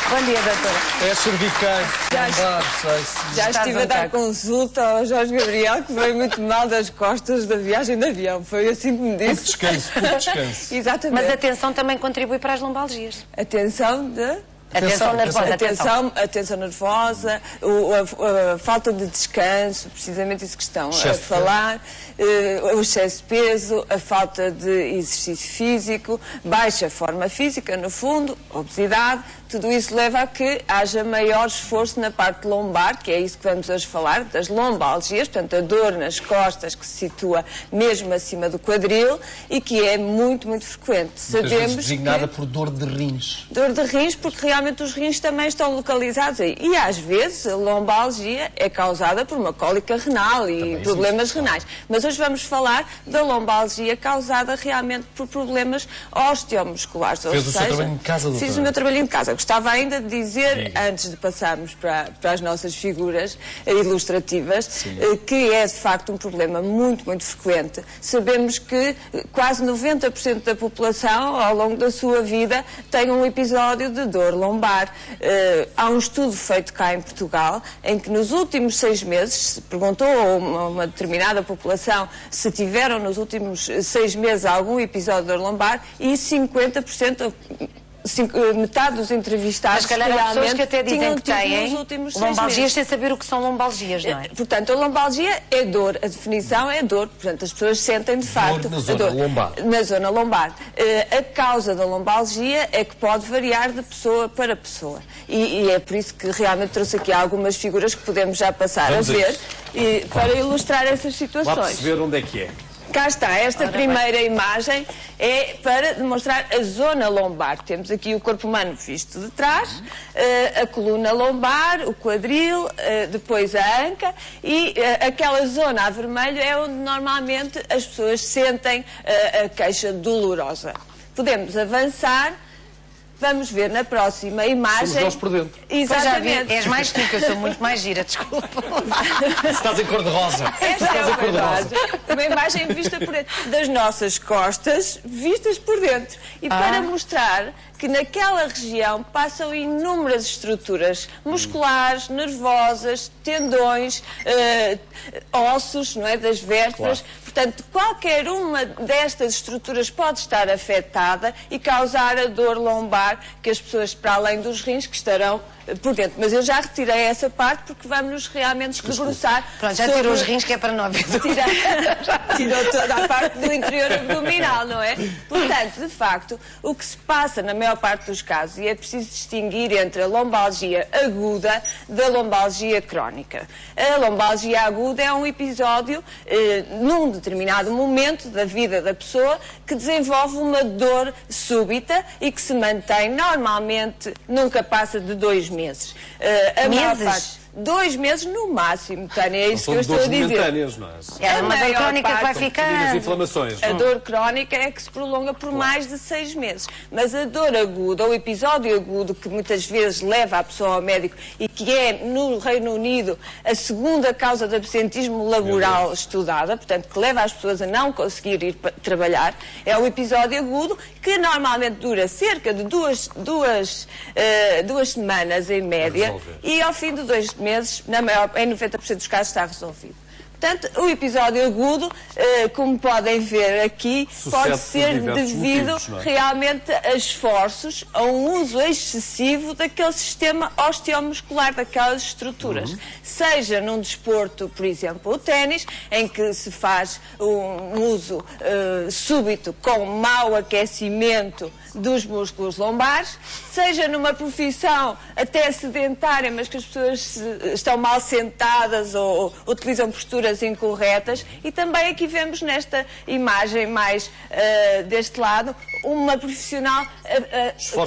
Bom dia, doutora. É cervicais, Já estive a dar consulta ao Jorge Gabriel, que veio muito mal das costas da viagem de avião. Foi assim que me disse. pouco descanso. Exatamente. Mas a tensão também contribui para as lombalgias. Atenção de... Atenção nervosa. Atenção nervosa, a falta de descanso, precisamente isso que estão a falar, o excesso de peso, a falta de exercício físico, baixa forma física, no fundo, obesidade, tudo isso leva a que haja maior esforço na parte lombar, que é isso que vamos hoje falar, das lombalgias, portanto a dor nas costas que se situa mesmo acima do quadril e que é muito, muito frequente. Muitas vezes designada por dor de rins. Dor de rins, porque realmente os rins também estão localizados aí. E às vezes a lombalgia é causada por uma cólica renal e também problemas renais. Mas hoje vamos falar da lombalgia causada realmente por problemas osteomusculares. Fez o seu trabalho em casa, doutora? Fiz o meu trabalho em casa. Gostava ainda de dizer, antes de passarmos para as nossas figuras ilustrativas, que é de facto um problema muito, muito frequente. Sabemos que quase 90% da população, ao longo da sua vida, tem um episódio de dor lombar. Há um estudo feito cá em Portugal, em que nos últimos 6 meses, se perguntou a uma determinada população se tiveram nos últimos 6 meses algum episódio de dor lombar, e 50%... metade dos entrevistados, mas calhar há pessoas que até dizem que têm lombalgias sem saber o que são lombalgias, não é? Portanto, a lombalgia é dor, a definição é dor, portanto as pessoas sentem de facto dor na zona lombar. Na zona lombar. A causa da lombalgia é que pode variar de pessoa para pessoa e é por isso que realmente trouxe aqui algumas figuras que podemos já passar a ver para ilustrar essas situações. Lá perceber onde é que é. Cá está, esta primeira imagem é para demonstrar a zona lombar. Temos aqui o corpo humano visto de trás, a coluna lombar, o quadril, depois a anca e aquela zona a vermelho é onde normalmente as pessoas sentem a queixa dolorosa. Podemos avançar. Vamos ver na próxima imagem. Somos nós por dentro. Exatamente. És mais tu, que eu sou muito mais gira, desculpa. Estás em cor de rosa. Esta é uma imagem vista por dentro das nossas costas, vistas por dentro. E para mostrar que naquela região passam inúmeras estruturas musculares, nervosas, tendões, ossos, não é, das vértebras. Claro. Portanto, qualquer uma destas estruturas pode estar afetada e causar a dor lombar que as pessoas, para além dos rins, que estarão por dentro. Mas eu já retirei essa parte porque vamos realmente debruçar. Pronto, já tirou os rins, que é para não haver dúvida. Tirou toda a parte do interior abdominal, não é? Portanto, de facto, o que se passa na maior parte dos casos, e é preciso distinguir entre a lombalgia aguda da lombalgia crónica. A lombalgia aguda é um episódio, num determinado momento da vida da pessoa, que desenvolve uma dor súbita e que se mantém normalmente, nunca passa de 2 meses. Meses? 2 meses no máximo, Tânia, é isso que eu estou a dizer. Momentâneas, não é? É uma dor crónica que vai ficar. Inflamações. A dor crónica é que se prolonga por mais de 6 meses. Mas a dor aguda, o episódio agudo, que muitas vezes leva a pessoa ao médico e que é, no Reino Unido, a segunda causa de absentismo laboral estudada, portanto, que leva as pessoas a não conseguir ir trabalhar, é o episódio agudo, que normalmente dura cerca de duas semanas em média, e ao fim de 2 meses, em 90% dos casos, está resolvido. Portanto, o episódio agudo, como podem ver aqui, pode ser devido realmente a esforços, a um uso excessivo daquele sistema osteomuscular, daquelas estruturas. Seja num desporto, por exemplo, o ténis, em que se faz um uso súbito com mau aquecimento dos músculos lombares, seja numa profissão até sedentária, mas que as pessoas estão mal sentadas ou utilizam posturas incorretas, e também aqui vemos nesta imagem mais deste lado uma profissional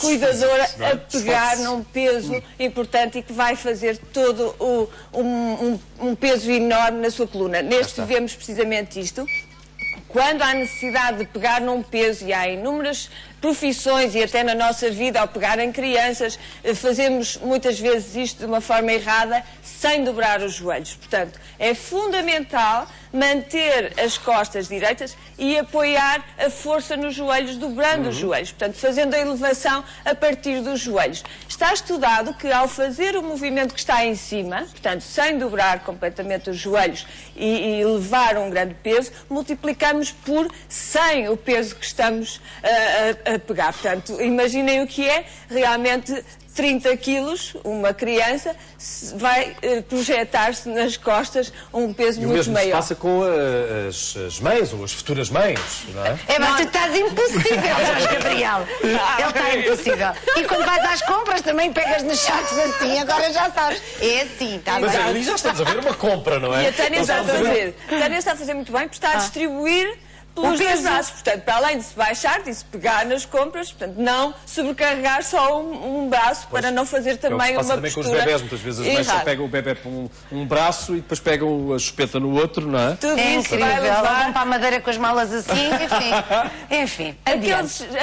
cuidadora a pegar num peso importante e que vai fazer todo um peso enorme na sua coluna. Neste vemos precisamente isto. Quando há necessidade de pegar num peso, e há inúmeras profissões, e até na nossa vida, ao pegar em crianças, fazemos muitas vezes isto de uma forma errada, sem dobrar os joelhos. Portanto, é fundamental manter as costas direitas e apoiar a força nos joelhos, dobrando os joelhos, portanto, fazendo a elevação a partir dos joelhos. Está estudado que ao fazer o movimento que está em cima, portanto, sem dobrar completamente os joelhos e levar um grande peso, multiplicamos por 100 o peso que estamos a pegar. Portanto, imaginem o que é realmente 30 quilos, uma criança, vai projetar-se nas costas um peso muito maior. E o mesmo se passa com as mães, ou as futuras mães, não é? Mas tu estás impossível, Jorge Gabriel. Ele está impossível. E quando vais às compras também pegas nos sacos assim, agora já sabes. É assim, está bem. Mas ali já estamos a ver uma compra, não é? E a Tânia está a fazer. A Tânia está a fazer muito bem, porque está a distribuir pelos dois braços, portanto, para além de se baixar, de se pegar nas compras, portanto, não sobrecarregar só um braço, para não fazer também uma também postura. Com os bebés, muitas vezes as mães só pegam o bebé por um braço e depois pegam a chupeta no outro, não é? Tudo é isso incrível, vai levar... vão para a Madeira com as malas assim, enfim.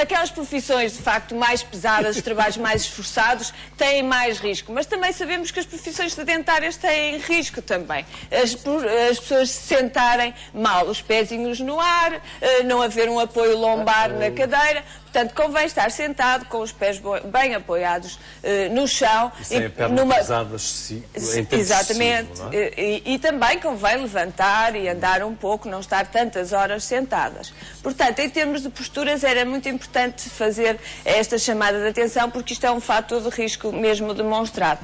Aquelas profissões, de facto, mais pesadas, os trabalhos mais esforçados, têm mais risco, mas também sabemos que as profissões sedentárias têm risco também. As pessoas se sentarem mal, os pezinhos no ar, não haver um apoio lombar na cadeira. Portanto, convém estar sentado com os pés bem apoiados no chão. E sem a perna pesada em tempo exatamente. Excessivo, não é? E também convém levantar e andar um pouco, não estar tantas horas sentadas. Portanto, em termos de posturas, era muito importante fazer esta chamada de atenção, porque isto é um fator de risco mesmo demonstrado.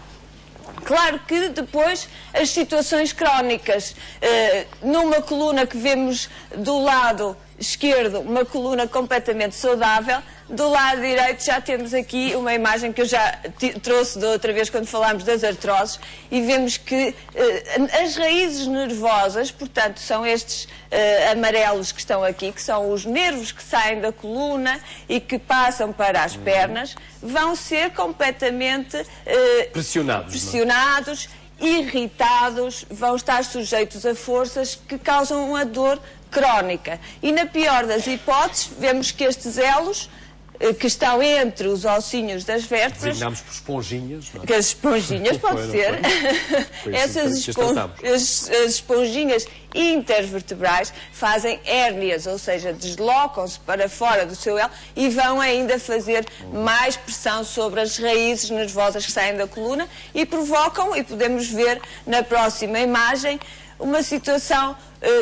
Claro que depois as situações crónicas, numa coluna que vemos do lado esquerdo, uma coluna completamente saudável, do lado direito já temos aqui uma imagem que eu já trouxe da outra vez quando falámos das artroses, e vemos que as raízes nervosas, portanto, são estes amarelos que estão aqui, que são os nervos que saem da coluna e que passam para as pernas, vão ser completamente pressionados, irritados, vão estar sujeitos a forças que causam uma dor crónica. E na pior das hipóteses, vemos que estes elos que estão entre os ossinhos das vértebras... Designamos por esponjinhas, não é? Que as esponjinhas, pode ser. Essas as esponjinhas intervertebrais fazem hérnias, ou seja, deslocam-se para fora do seu elo e vão ainda fazer mais pressão sobre as raízes nervosas que saem da coluna e provocam, e podemos ver na próxima imagem, uma situação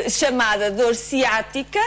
chamada dor ciática,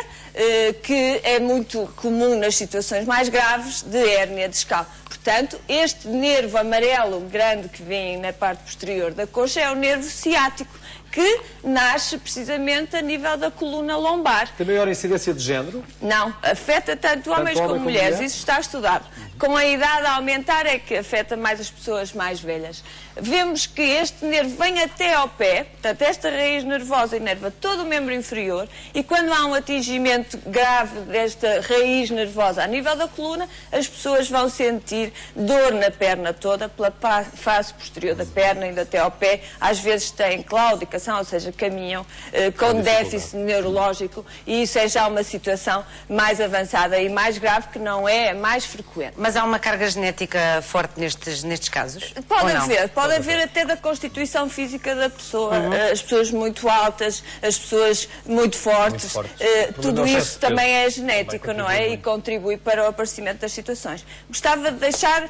que é muito comum nas situações mais graves de hérnia discal. Portanto, este nervo amarelo grande que vem na parte posterior da coxa é o nervo ciático, que nasce precisamente a nível da coluna lombar. Tem maior incidência de género? Não, afeta tanto homens como mulheres, isso está estudado. Com a idade a aumentar é que afeta mais as pessoas mais velhas. Vemos que este nervo vem até ao pé, portanto esta raiz nervosa inerva todo o membro inferior, e quando há um atingimento grave desta raiz nervosa a nível da coluna, as pessoas vão sentir dor na perna toda, pela face posterior da perna, indo até ao pé, às vezes têm claudicação, ou seja, caminham com déficit neurológico, e isso é já uma situação mais avançada e mais grave, que não é a mais frequente. Mas há uma carga genética forte nestes casos? Pode haver até da constituição física da pessoa, as pessoas muito altas, as pessoas muito fortes, tudo isso também é genético, não é? E contribui para o aparecimento das situações. Gostava de deixar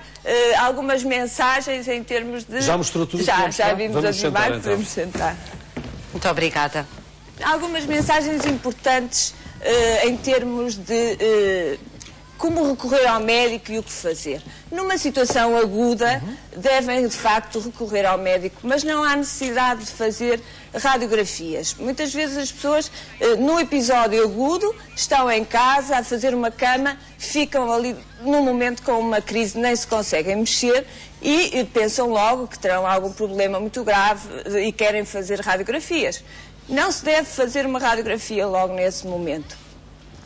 algumas mensagens em termos de... Já mostrou tudo? Já vimos as imagens, podemos sentar. Muito obrigada. Algumas mensagens importantes em termos de... como recorrer ao médico e o que fazer. Numa situação aguda, devem de facto recorrer ao médico, mas não há necessidade de fazer radiografias. Muitas vezes as pessoas, no episódio agudo, estão em casa a fazer uma cama, ficam ali num momento com uma crise, nem se conseguem mexer e pensam logo que terão algum problema muito grave e querem fazer radiografias. Não se deve fazer uma radiografia logo nesse momento.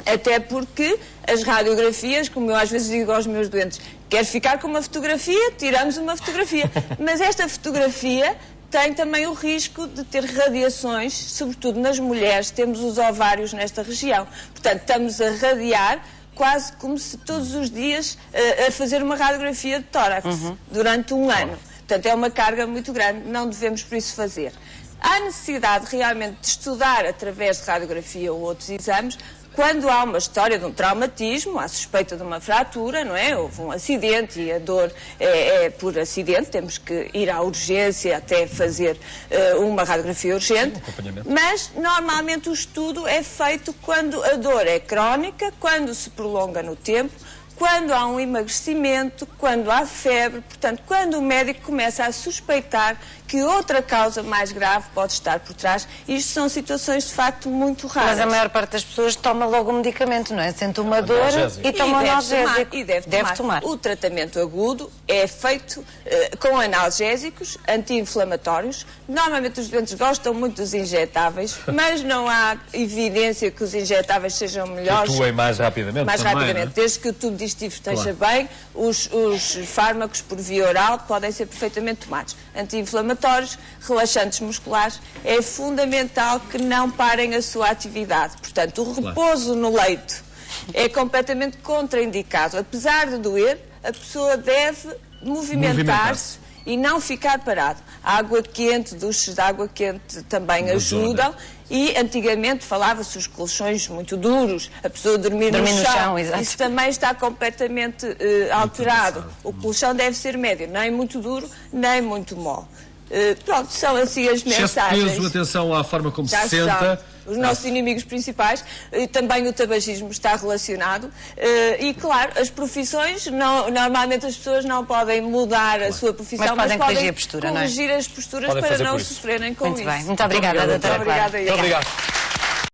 Até porque as radiografias, como eu às vezes digo aos meus doentes, quer ficar com uma fotografia, tiramos uma fotografia. Mas esta fotografia tem também o risco de ter radiações, sobretudo nas mulheres, temos os ovários nesta região. Portanto, estamos a radiar quase como se todos os dias a fazer uma radiografia de tórax durante um ano. Portanto, é uma carga muito grande, não devemos por isso fazer. Há necessidade realmente de estudar através de radiografia ou outros exames quando há uma história de um traumatismo, há suspeita de uma fratura, não é? Houve um acidente e a dor é por acidente, temos que ir à urgência até fazer uma radiografia urgente, mas normalmente o estudo é feito quando a dor é crónica, quando se prolonga no tempo, quando há um emagrecimento, quando há febre, portanto, quando o médico começa a suspeitar que outra causa mais grave pode estar por trás. Isto são situações, de facto, muito raras. Mas a maior parte das pessoas toma logo um medicamento, não é? Sente uma dor e toma um analgésico. E deve tomar. O tratamento agudo é feito com analgésicos, anti-inflamatórios. Normalmente os doentes gostam muito dos injetáveis, mas não há evidência que os injetáveis sejam melhores. Atuem mais rapidamente. Mais também, rapidamente. Desde que o tubo digestivo esteja bem, os fármacos por via oral podem ser perfeitamente tomados. Anti-inflamatórios, relaxantes musculares, é fundamental que não parem a sua atividade. Portanto, o repouso no leito é completamente contraindicado. Apesar de doer, a pessoa deve movimentar-se e não ficar parado. A água quente, duches de água quente também ajudam. E antigamente falava-se os colchões muito duros, a pessoa dormir no chão. Isso também está completamente alterado. O colchão deve ser médio, nem muito duro, nem muito mole. Pronto, são assim as mensagens. Excesso de peso, atenção à forma como se senta. Os nossos inimigos principais, também o tabagismo está relacionado e, claro, as profissões, normalmente as pessoas não podem mudar a sua profissão, mas podem corrigir a postura, corrigir as posturas para não sofrerem com isso. Muito bem, muito obrigada, doutora Clara. Muito obrigada.